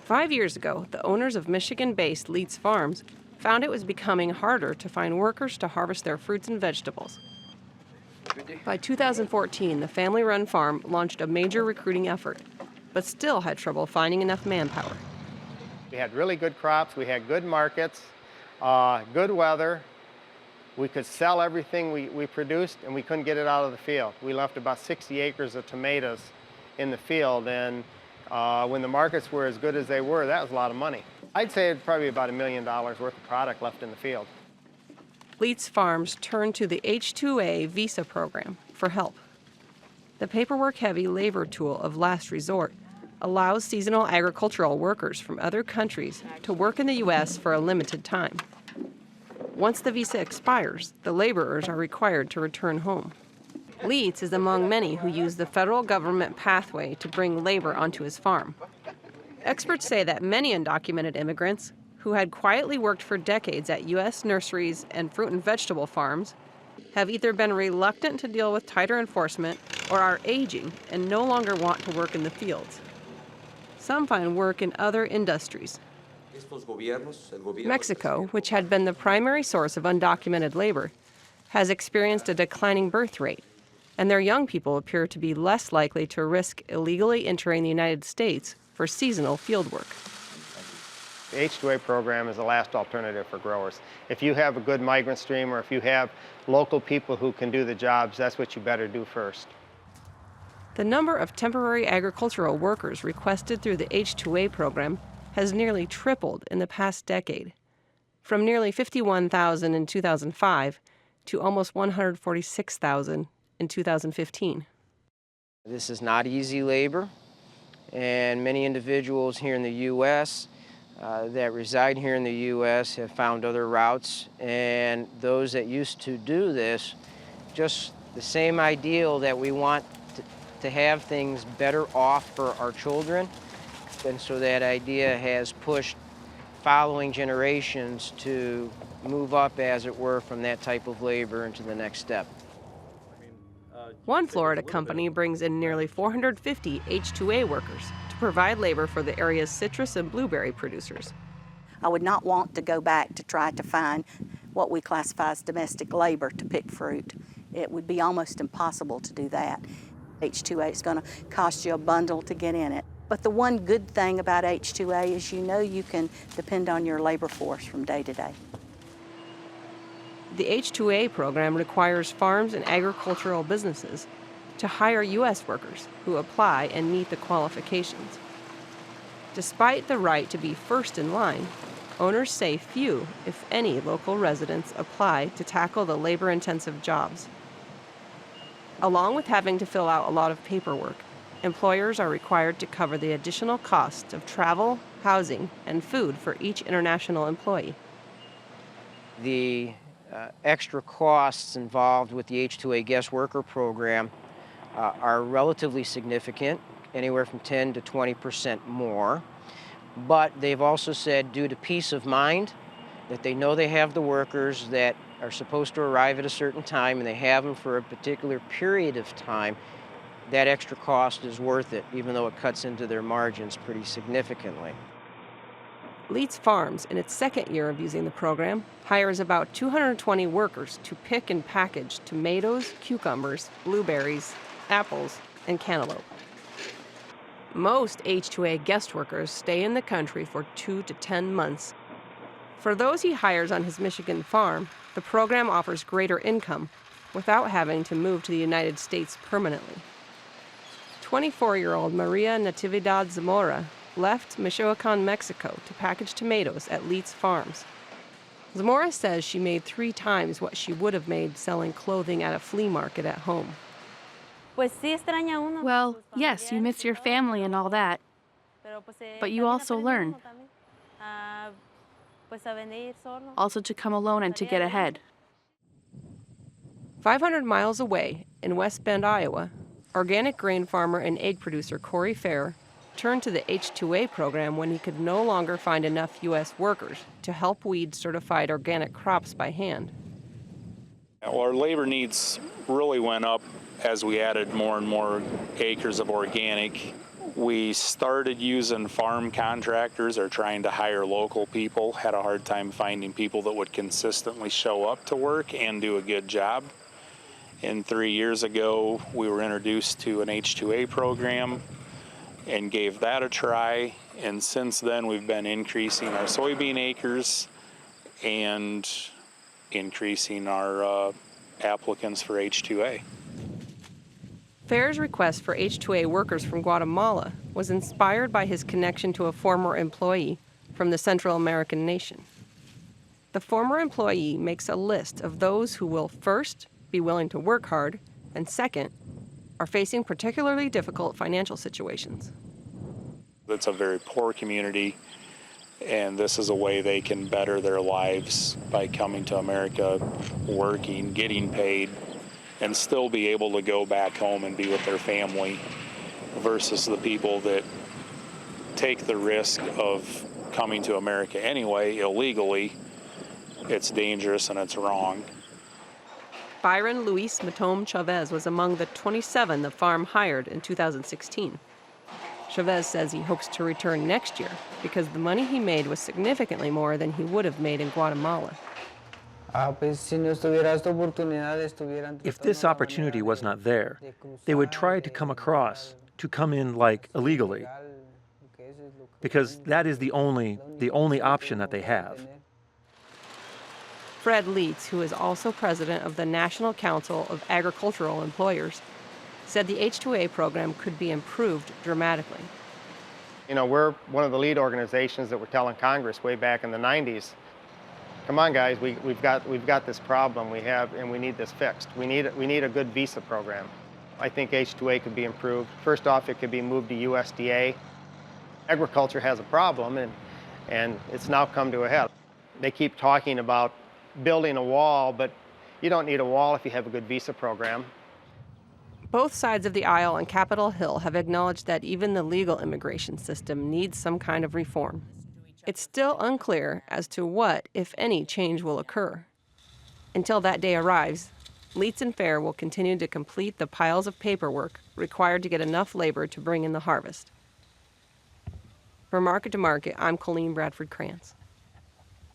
5 years ago, the owners of Michigan-based Leitz Farms found it was becoming harder to find workers to harvest their fruits and vegetables. By 2014, the family-run farm launched a major recruiting effort, but still had trouble finding enough manpower. We had really good crops, we had good markets, good weather. We could sell everything we produced, and we couldn't get it out of the field. We left about 60 acres of tomatoes in the field, and when the markets were as good as they were, that was a lot of money. I'd say it's probably about $1 million worth of product left in the field. Leitz Farms turned to the H-2A visa program for help. The paperwork-heavy labor tool of last resort allows seasonal agricultural workers from other countries to work in the U.S. for a limited time. Once the visa expires, the laborers are required to return home. Leitz is among many who use the federal government pathway to bring labor onto his farm. Experts say that many undocumented immigrants who had quietly worked for decades at U.S. nurseries and fruit and vegetable farms have either been reluctant to deal with tighter enforcement or are aging and no longer want to work in the fields. Some find work in other industries. Mexico, which had been the primary source of undocumented labor, has experienced a declining birth rate, and their young people appear to be less likely to risk illegally entering the United States for seasonal field work. The H-2A program is the last alternative for growers. If you have a good migrant stream or if you have local people who can do the jobs, that's what you better do first. The number of temporary agricultural workers requested through the H-2A program has nearly tripled in the past decade, from nearly 51,000 in 2005 to almost 146,000 in 2015. This is not easy labor, and many individuals here in the U.S. That reside here in the U.S. have found other routes, and those that used to do this, just the same ideal that we want to have things better off for our children. And so that idea has pushed following generations to move up, as it were, from that type of labor into the next step. One Florida company brings in nearly 450 H-2A workers to provide labor for the area's citrus and blueberry producers. I would not want to go back to try to find what we classify as domestic labor to pick fruit. It would be almost impossible to do that. H-2A is going to cost you a bundle to get in it. But the one good thing about H-2A is you know you can depend on your labor force from day to day. The H-2A program requires farms and agricultural businesses to hire U.S. workers who apply and meet the qualifications. Despite the right to be first in line, owners say few, if any, local residents apply to tackle the labor-intensive jobs. Along with having to fill out a lot of paperwork, employers are required to cover the additional cost of travel, housing, and food for each international employee. The extra costs involved with the H-2A guest worker program are relatively significant, anywhere from 10 to 20% more. But they've also said, due to peace of mind, that they know they have the workers that are supposed to arrive at a certain time and they have them for a particular period of time, that extra cost is worth it, even though it cuts into their margins pretty significantly. Leitz Farms, in its second year of using the program, hires about 220 workers to pick and package tomatoes, cucumbers, blueberries, apples, and cantaloupe. Most H-2A guest workers stay in the country for 2 to 10 months. For those he hires on his Michigan farm, the program offers greater income without having to move to the United States permanently. 24-year-old Maria Natividad Zamora left Michoacan, Mexico to package tomatoes at Leitz Farms. Zamora says she made 3 times what she would have made selling clothing at a flea market at home. Well, yes, you miss your family and all that, but you also learn. Also to come alone and to get ahead. 500 miles away in West Bend, Iowa, organic grain farmer and egg producer Corey Fair turned to the H-2A program when he could no longer find enough U.S. workers to help weed certified organic crops by hand. Well, our labor needs really went up as we added more and more acres of organic. We started using farm contractors or trying to hire local people. Had a hard time finding people that would consistently show up to work and do a good job. And 3 years ago, we were introduced to an H2A program and gave that a try. And since then, we've been increasing our soybean acres and increasing our applicants for H2A. Fair's request for H2A workers from Guatemala was inspired by his connection to a former employee from the Central American nation. The former employee makes a list of those who will first be willing to work hard and second are facing particularly difficult financial situations. It's a very poor community, and this is a way they can better their lives by coming to America, working, getting paid, and still be able to go back home and be with their family versus the people that take the risk of coming to America anyway, illegally. It's dangerous and it's wrong. Byron Luis Matom Chavez was among the 27 the farm hired in 2016. Chavez says he hopes to return next year because the money he made was significantly more than he would have made in Guatemala. If this opportunity was not there, they would try to come across, to come in like illegally, because that is the only option that they have. Fred Leitz, who is also president of the National Council of Agricultural Employers, said the H2A program could be improved dramatically. You know, we're one of the lead organizations that were telling Congress way back in the 90s, come on guys, we've got this problem and we need this fixed. We need a good visa program. I think H2A could be improved. First off, it could be moved to USDA. Agriculture has a problem and it's now come to a head. They keep talking about building a wall, but you don't need a wall if you have a good visa program. Both sides of the aisle on Capitol Hill have acknowledged that even the legal immigration system needs some kind of reform. It's still unclear as to what, if any, change will occur. Until that day arrives, Leitz and Fair will continue to complete the piles of paperwork required to get enough labor to bring in the harvest. For Market to Market, I'm Colleen Bradford Krantz.